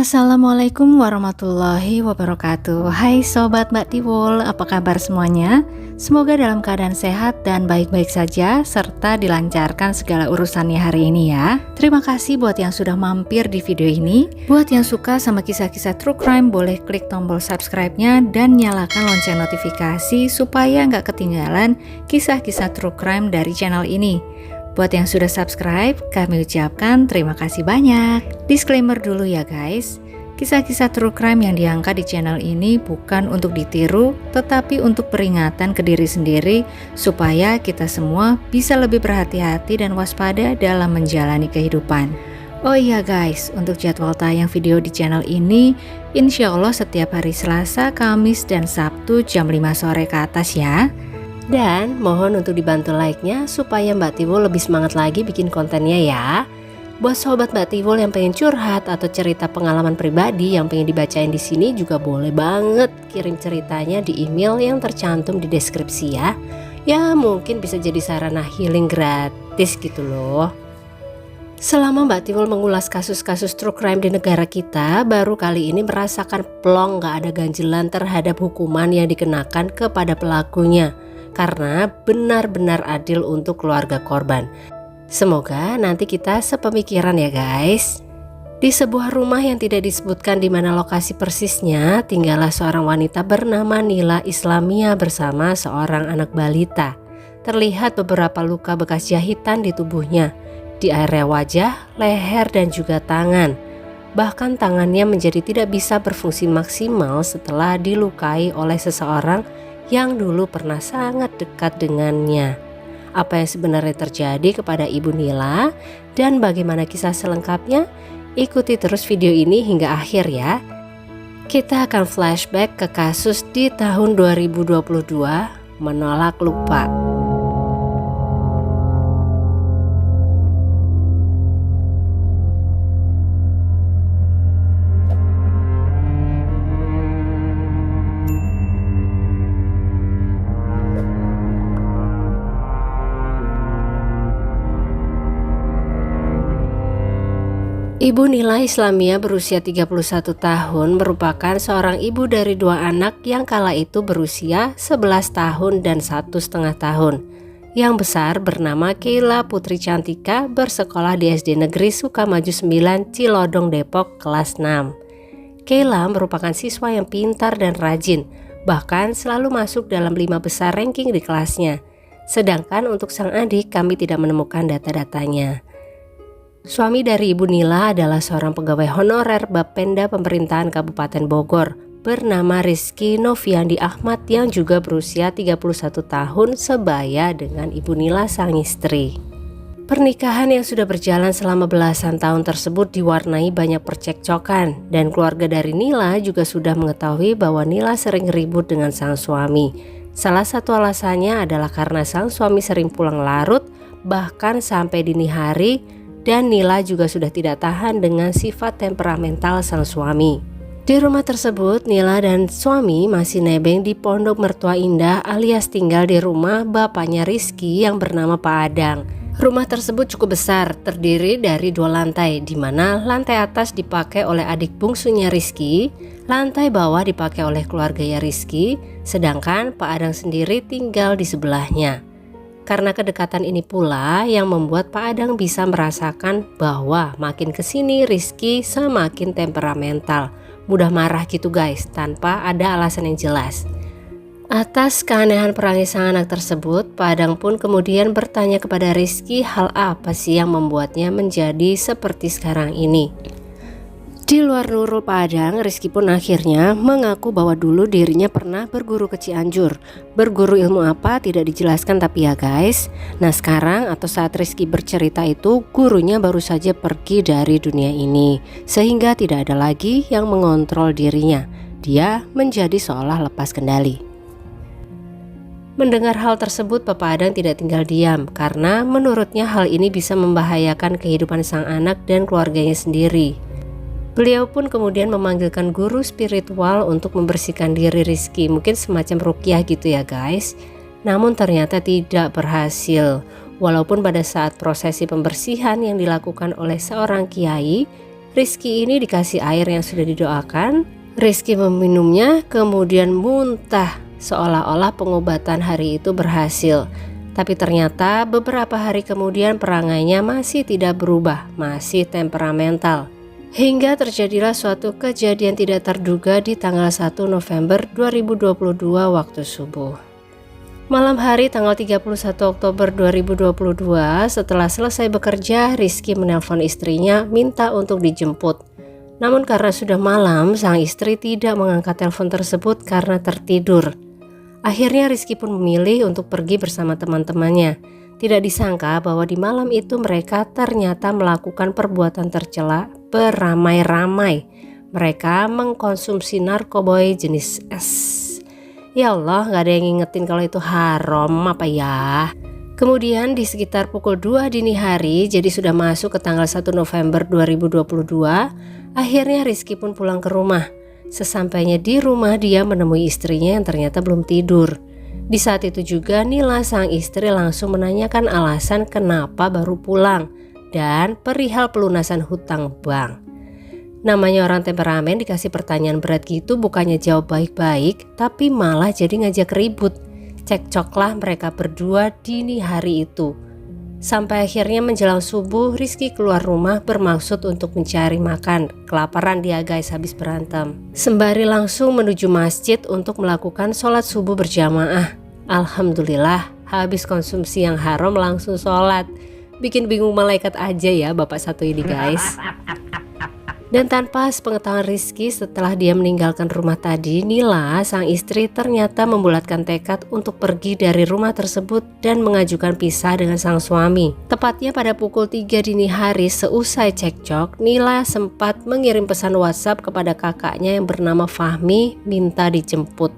Assalamualaikum warahmatullahi wabarakatuh. Hai Sobat Mbak Tiwul, apa kabar semuanya? Semoga dalam keadaan sehat dan baik-baik saja, serta dilancarkan segala urusannya hari ini ya. Terima kasih buat yang sudah mampir di video ini. Buat yang suka sama kisah-kisah true crime, boleh klik tombol subscribe-nya dan nyalakan lonceng notifikasi supaya nggak ketinggalan kisah-kisah true crime dari channel ini. Buat yang sudah subscribe, kami ucapkan terima kasih banyak. Disclaimer dulu ya guys, kisah-kisah true crime yang diangkat di channel ini bukan untuk ditiru, tetapi untuk peringatan ke diri sendiri supaya kita semua bisa lebih berhati-hati dan waspada dalam menjalani kehidupan. Oh iya guys, untuk jadwal tayang video di channel ini, insya Allah setiap hari Selasa, Kamis, dan Sabtu jam 5 sore ke atas ya. Dan mohon untuk dibantu like-nya supaya Mbak Tiwul lebih semangat lagi bikin kontennya ya. Buat sobat Mbak Tiwul yang pengen curhat atau cerita pengalaman pribadi yang pengen dibacain di sini juga boleh banget kirim ceritanya di email yang tercantum di deskripsi ya. Ya mungkin bisa jadi sarana healing gratis gitu loh. Selama Mbak Tiwul mengulas kasus-kasus true crime di negara kita, baru kali ini merasakan plong gak ada ganjelan terhadap hukuman yang dikenakan kepada pelakunya. Karena benar-benar adil untuk keluarga korban. Semoga nanti kita sepemikiran ya guys. Di sebuah rumah yang tidak disebutkan di mana lokasi persisnya, tinggallah seorang wanita bernama Nila Islamia bersama seorang anak balita. Terlihat beberapa luka bekas jahitan di tubuhnya, di area wajah, leher, dan juga tangan. Bahkan tangannya menjadi tidak bisa berfungsi maksimal setelah dilukai oleh seseorang yang dulu pernah sangat dekat dengannya. Apa yang sebenarnya terjadi kepada Ibu Nila dan bagaimana kisah selengkapnya? Ikuti terus video ini hingga akhir ya. Kita akan flashback ke kasus di tahun 2022, menolak lupa. Ibu Nila Islamia berusia 31 tahun merupakan seorang ibu dari dua anak yang kala itu berusia 11 tahun dan 1,5 tahun. Yang besar bernama Keila Putri Cantika bersekolah di SD Negeri Sukamaju 9 Cilodong Depok kelas 6. Keila merupakan siswa yang pintar dan rajin, bahkan selalu masuk dalam 5 besar ranking di kelasnya. Sedangkan untuk sang adik kami tidak menemukan data-datanya. Suami dari Ibu Nila adalah seorang pegawai honorer Bapenda Pemerintahan Kabupaten Bogor bernama Rizky Noviandi Ahmad yang juga berusia 31 tahun sebaya dengan Ibu Nila sang istri. Pernikahan yang sudah berjalan selama belasan tahun tersebut diwarnai banyak percekcokan dan keluarga dari Nila juga sudah mengetahui bahwa Nila sering ribut dengan sang suami. Salah satu alasannya adalah karena sang suami sering pulang larut bahkan sampai dini hari. Dan Nila juga sudah tidak tahan dengan sifat temperamental sang suami. Di rumah tersebut, Nila dan suami masih nebeng di Pondok Mertua Indah alias tinggal di rumah bapaknya Rizky yang bernama Pak Adang. Rumah tersebut cukup besar, terdiri dari 2 lantai, di mana lantai atas dipakai oleh adik bungsunya Rizky, lantai bawah dipakai oleh keluarganya Rizky, sedangkan Pak Adang sendiri tinggal di sebelahnya. Karena kedekatan ini pula yang membuat Pak Adang bisa merasakan bahwa makin kesini Rizky semakin temperamental, mudah marah gitu guys, tanpa ada alasan yang jelas. Atas keanehan perangai sang anak tersebut, Pak Adang pun kemudian bertanya kepada Rizky hal apa sih yang membuatnya menjadi seperti sekarang ini. Di luar nurul Pak Adang, Rizky pun akhirnya mengaku bahwa dulu dirinya pernah berguru ke Cianjur. Berguru ilmu apa tidak dijelaskan tapi ya guys. Nah sekarang atau saat Rizky bercerita itu, gurunya baru saja pergi dari dunia ini, sehingga tidak ada lagi yang mengontrol dirinya. Dia menjadi seolah lepas kendali. Mendengar hal tersebut, Papa Adang tidak tinggal diam karena menurutnya hal ini bisa membahayakan kehidupan sang anak dan keluarganya sendiri. Beliau pun kemudian memanggilkan guru spiritual untuk membersihkan diri Rizky, mungkin semacam ruqyah gitu ya guys. Namun ternyata tidak berhasil. Walaupun pada saat prosesi pembersihan yang dilakukan oleh seorang kiai, Rizky ini dikasih air yang sudah didoakan. Rizky meminumnya kemudian muntah, seolah-olah pengobatan hari itu berhasil. Tapi ternyata beberapa hari kemudian perangainya masih tidak berubah, masih temperamental. Hingga terjadilah suatu kejadian tidak terduga di tanggal 1 November 2022 waktu subuh. Malam hari tanggal 31 Oktober 2022, setelah selesai bekerja, Rizky menelpon istrinya minta untuk dijemput. Namun karena sudah malam, sang istri tidak mengangkat telepon tersebut karena tertidur. Akhirnya Rizky pun memilih untuk pergi bersama teman-temannya. Tidak disangka bahwa di malam itu mereka ternyata melakukan perbuatan tercela beramai-ramai. Mereka mengkonsumsi narkoboy jenis es. Ya Allah, gak ada yang ngingetin kalau itu haram apa ya. Kemudian di sekitar pukul 2 dini hari, jadi sudah masuk ke tanggal 1 November 2022, akhirnya Rizky pun pulang ke rumah. Sesampainya di rumah, dia menemui istrinya yang ternyata belum tidur. Di saat itu juga Nila sang istri langsung menanyakan alasan kenapa baru pulang dan perihal pelunasan hutang bank. Namanya orang temperamen dikasih pertanyaan berat gitu bukannya jawab baik-baik, tapi malah jadi ngajak ribut. Cekcoklah mereka berdua dini hari itu. Sampai akhirnya menjelang subuh, Rizky keluar rumah bermaksud untuk mencari makan. Kelaparan dia guys habis berantem. Sembari langsung menuju masjid untuk melakukan sholat subuh berjamaah. Alhamdulillah, habis konsumsi yang haram langsung sholat. Bikin bingung malaikat aja ya bapak satu ini guys. Dan tanpa sepengetahuan Rizky, setelah dia meninggalkan rumah tadi, Nila sang istri ternyata membulatkan tekad untuk pergi dari rumah tersebut dan mengajukan pisah dengan sang suami. Tepatnya pada pukul 3 dini hari seusai cekcok, Nila sempat mengirim pesan WhatsApp kepada kakaknya yang bernama Fahmi minta dijemput.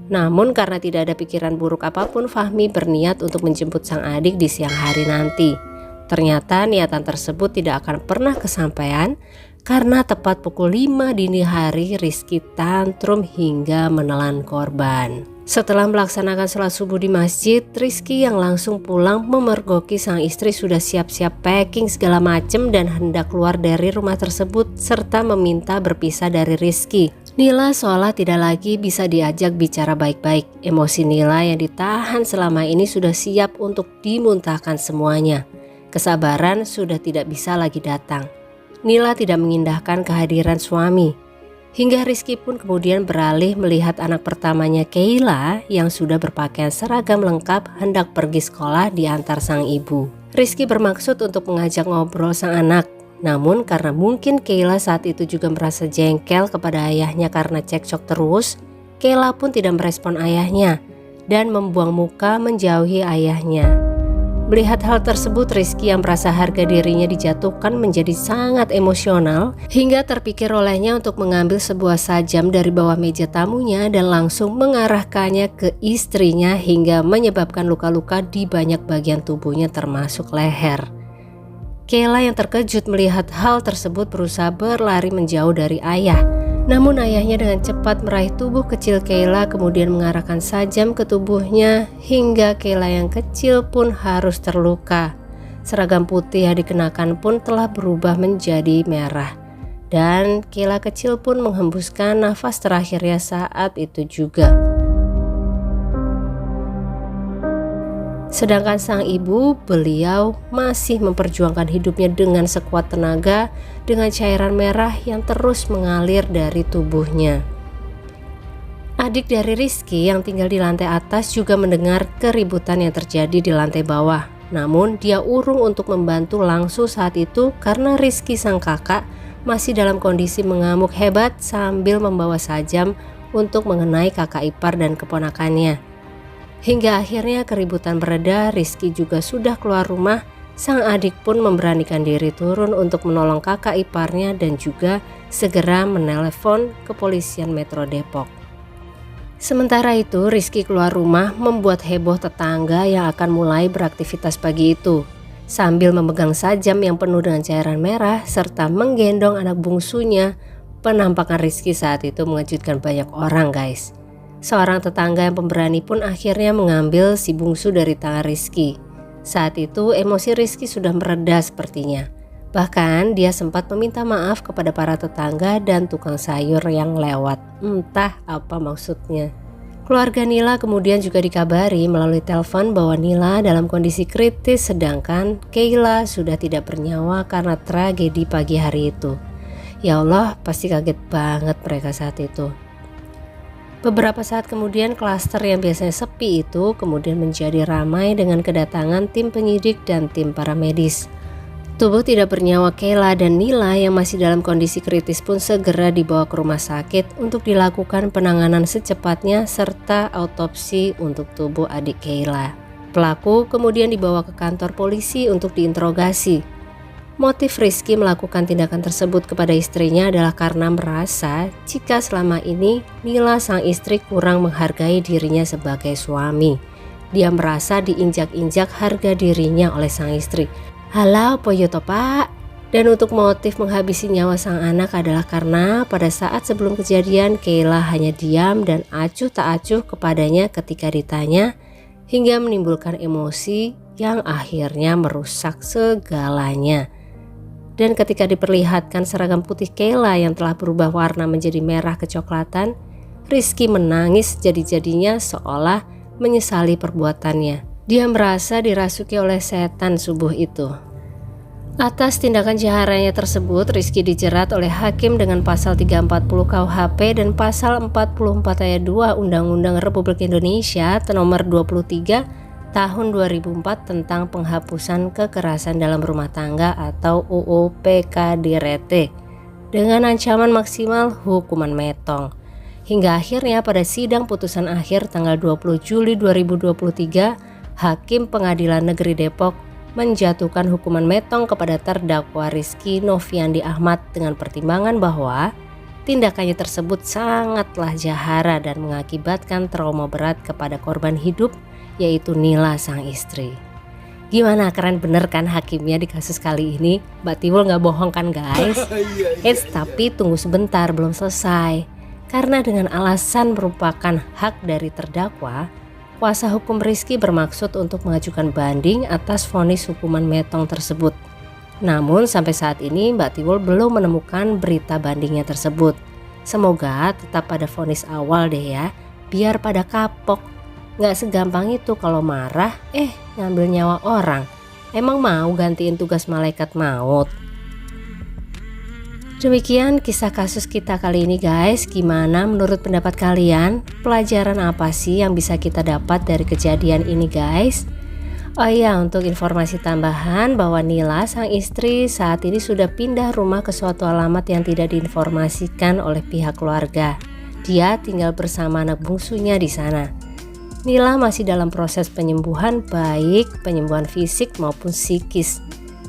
Namun karena tidak ada pikiran buruk apapun, Fahmi berniat untuk menjemput sang adik di siang hari nanti. Ternyata niatan tersebut tidak akan pernah kesampaian karena tepat pukul 5 dini hari Rizky tantrum hingga menelan korban. Setelah melaksanakan sholat subuh di masjid, Rizky yang langsung pulang memergoki sang istri sudah siap-siap packing segala macem dan hendak keluar dari rumah tersebut serta meminta berpisah dari Rizky. Nila seolah tidak lagi bisa diajak bicara baik-baik. Emosi Nila yang ditahan selama ini sudah siap untuk dimuntahkan semuanya. Kesabaran sudah tidak bisa lagi datang. Nila tidak mengindahkan kehadiran suami. Hingga Rizky pun kemudian beralih melihat anak pertamanya Keila yang sudah berpakaian seragam lengkap hendak pergi sekolah diantar sang ibu. Rizky bermaksud untuk mengajak ngobrol sang anak. Namun karena mungkin Keila saat itu juga merasa jengkel kepada ayahnya karena cekcok terus, Keila pun tidak merespon ayahnya dan membuang muka menjauhi ayahnya. Melihat hal tersebut, Rizky yang merasa harga dirinya dijatuhkan menjadi sangat emosional hingga terpikir olehnya untuk mengambil sebuah sajam dari bawah meja tamunya dan langsung mengarahkannya ke istrinya hingga menyebabkan luka-luka di banyak bagian tubuhnya termasuk leher. Keila yang terkejut melihat hal tersebut berusaha berlari menjauh dari ayah. Namun ayahnya dengan cepat meraih tubuh kecil Keila kemudian mengarahkan sajam ke tubuhnya hingga Keila yang kecil pun harus terluka. Seragam putih yang dikenakan pun telah berubah menjadi merah. Dan Keila kecil pun menghembuskan nafas terakhirnya saat itu juga. Sedangkan sang ibu, beliau masih memperjuangkan hidupnya dengan sekuat tenaga dengan cairan merah yang terus mengalir dari tubuhnya. Adik dari Rizky yang tinggal di lantai atas juga mendengar keributan yang terjadi di lantai bawah. Namun dia urung untuk membantu langsung saat itu karena Rizky sang kakak masih dalam kondisi mengamuk hebat sambil membawa sajam untuk mengenai kakak ipar dan keponakannya. Hingga akhirnya keributan mereda, Rizky juga sudah keluar rumah. Sang adik pun memberanikan diri turun untuk menolong kakak iparnya dan juga segera menelepon kepolisian Metro Depok. Sementara itu Rizky keluar rumah membuat heboh tetangga yang akan mulai beraktivitas pagi itu. Sambil memegang sajam yang penuh dengan cairan merah serta menggendong anak bungsunya, penampakan Rizky saat itu mengejutkan banyak orang guys. Seorang tetangga yang pemberani pun akhirnya mengambil si bungsu dari tangan Rizky. Saat itu emosi Rizky sudah mereda sepertinya. Bahkan dia sempat meminta maaf kepada para tetangga dan tukang sayur yang lewat. Entah apa maksudnya. Keluarga Nila kemudian juga dikabari melalui telepon bahwa Nila dalam kondisi kritis, sedangkan Kayla sudah tidak bernyawa karena tragedi pagi hari itu. Ya Allah, pasti kaget banget mereka saat itu. Beberapa saat kemudian klaster yang biasanya sepi itu kemudian menjadi ramai dengan kedatangan tim penyidik dan tim paramedis. Tubuh tidak bernyawa Kayla dan Nila yang masih dalam kondisi kritis pun segera dibawa ke rumah sakit untuk dilakukan penanganan secepatnya serta autopsi untuk tubuh adik Kayla. Pelaku kemudian dibawa ke kantor polisi untuk diinterogasi. Motif Rizky melakukan tindakan tersebut kepada istrinya adalah karena merasa jika selama ini Nila sang istri kurang menghargai dirinya sebagai suami. Dia merasa diinjak-injak harga dirinya oleh sang istri. Halau poyo to pak. Dan untuk motif menghabisi nyawa sang anak adalah karena pada saat sebelum kejadian Kayla hanya diam dan acuh tak acuh kepadanya ketika ditanya, hingga menimbulkan emosi yang akhirnya merusak segalanya. Dan ketika diperlihatkan seragam putih Kayla yang telah berubah warna menjadi merah kecoklatan, Rizky menangis jadi-jadinya seolah menyesali perbuatannya. Dia merasa dirasuki oleh setan subuh itu. Atas tindakan jaharannya tersebut, Rizky dijerat oleh hakim dengan pasal 340 KUHP dan pasal 44 ayat 2 Undang-Undang Republik Indonesia nomor 23 tahun 2004 tentang penghapusan kekerasan dalam rumah tangga atau UU PKDRT dengan ancaman maksimal hukuman metong. Hingga akhirnya pada sidang putusan akhir tanggal 20 Juli 2023, Hakim Pengadilan Negeri Depok menjatuhkan hukuman metong kepada terdakwa Rizky Noviandi Ahmad dengan pertimbangan bahwa tindakannya tersebut sangatlah jahara dan mengakibatkan trauma berat kepada korban hidup, yaitu Nila sang istri. Gimana, keren bener kan hakimnya di kasus kali ini? Mbak Tiwul gak bohong kan guys? Tapi tunggu sebentar, belum selesai. Karena dengan alasan merupakan hak dari terdakwa, kuasa hukum Rizky bermaksud untuk mengajukan banding atas vonis hukuman metong tersebut. Namun sampai saat ini Mbak Tiwul belum menemukan berita bandingnya tersebut. Semoga tetap pada vonis awal deh ya, biar pada kapok. Gak segampang itu kalau marah ngambil nyawa orang. Emang mau gantiin tugas malaikat maut? Demikian kisah kasus kita kali ini guys. Gimana menurut pendapat kalian? Pelajaran apa sih yang bisa kita dapat dari kejadian ini guys? Oh iya, untuk informasi tambahan bahwa Nila sang istri saat ini sudah pindah rumah ke suatu alamat yang tidak diinformasikan oleh pihak keluarga. Dia tinggal bersama anak bungsunya di sana. Nila masih dalam proses penyembuhan, baik penyembuhan fisik maupun psikis.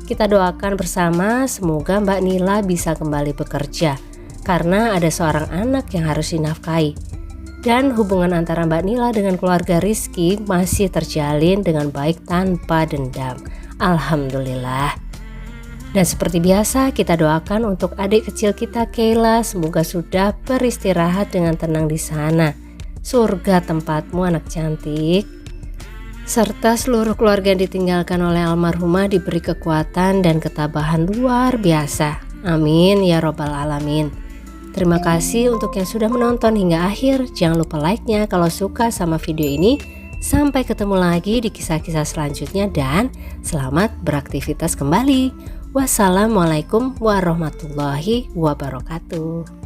Kita doakan bersama semoga Mbak Nila bisa kembali bekerja karena ada seorang anak yang harus dinafkahi. Dan hubungan antara Mbak Nila dengan keluarga Rizky masih terjalin dengan baik tanpa dendam. Alhamdulillah. Dan seperti biasa kita doakan untuk adik kecil kita Kayla, semoga sudah beristirahat dengan tenang di sana. Surga tempatmu anak cantik. Serta seluruh keluarga yang ditinggalkan oleh almarhumah diberi kekuatan dan ketabahan luar biasa. Amin ya robbal alamin. Terima kasih untuk yang sudah menonton hingga akhir. Jangan lupa like-nya kalau suka sama video ini. Sampai ketemu lagi di kisah-kisah selanjutnya dan selamat beraktivitas kembali. Wassalamualaikum warahmatullahi wabarakatuh.